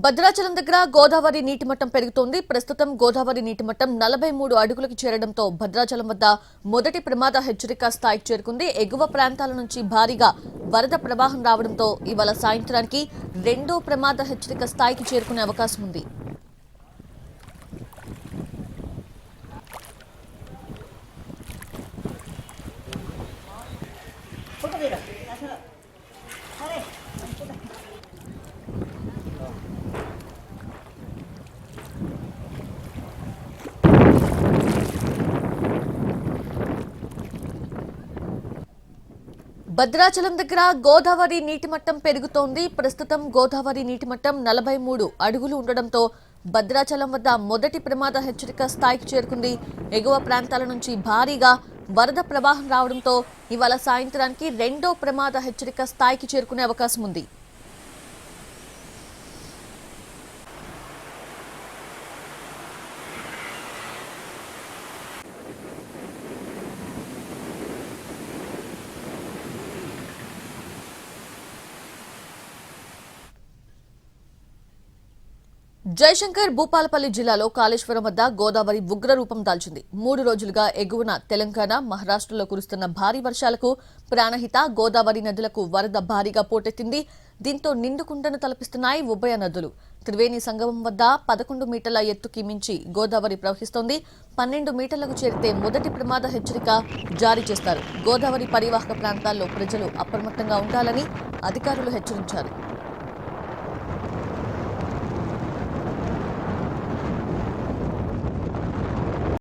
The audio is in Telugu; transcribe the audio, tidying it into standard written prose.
భద్రాచలం దగ్గర గోదావరి నీటి మట్టం పెరుగుతోంది. ప్రస్తుతం గోదావరి నీటి మట్టం 43 అడుగులకు చేరడంతో భద్రాచలం వద్ద మొదటి ప్రమాద హెచ్చరిక స్థాయికి చేరుకుంది. ఎగువ ప్రాంతాల నుంచి భారీగా వరద ప్రవాహం రావడంతో ఇవాళ సాయంత్రానికి రెండో ప్రమాద హెచ్చరిక స్థాయికి చేరుకునే అవకాశం ఉంది. భద్రాచలం దగ్గర గోదావరి నీటి మట్టం పెరుగుతోంది. ప్రస్తుతం గోదావరి నీటి మట్టం 43 అడుగులు ఉండడంతో భద్రాచలం వద్ద మొదటి ప్రమాద హెచ్చరిక స్థాయికి చేరుకుంది. ఎగువ ప్రాంతాల నుంచి భారీగా వరద ప్రవాహం రావడంతో ఇవాళ సాయంత్రానికి రెండో ప్రమాద హెచ్చరిక స్థాయికి చేరుకునే అవకాశం ఉంది. జయశంకర్ భూపాలపల్లి జిల్లాలో కాళేశ్వరం వద్ద గోదావరి ఉగ్ర రూపం దాల్చింది. 3 రోజులుగా ఎగువన తెలంగాణ, మహారాష్ట్రలో కురుస్తున్న భారీ వర్షాలకు ప్రాణహిత, గోదావరి నదులకు వరద భారీగా పోటెత్తింది. దీంతో నిండుకుంటను తలపిస్తున్నాయి ఉభయ నదులు. త్రివేణి సంగమం వద్ద 11 మీటర్ల ఎత్తుకి మించి గోదావరి ప్రవహిస్తోంది. 12 మీటర్లకు చేరితే మొదటి ప్రమాద హెచ్చరిక జారీ చేస్తారు. గోదావరి పరివాహక ప్రాంతాల్లో ప్రజలు అప్రమత్తంగా ఉండాలని అధికారులు హెచ్చరించారు.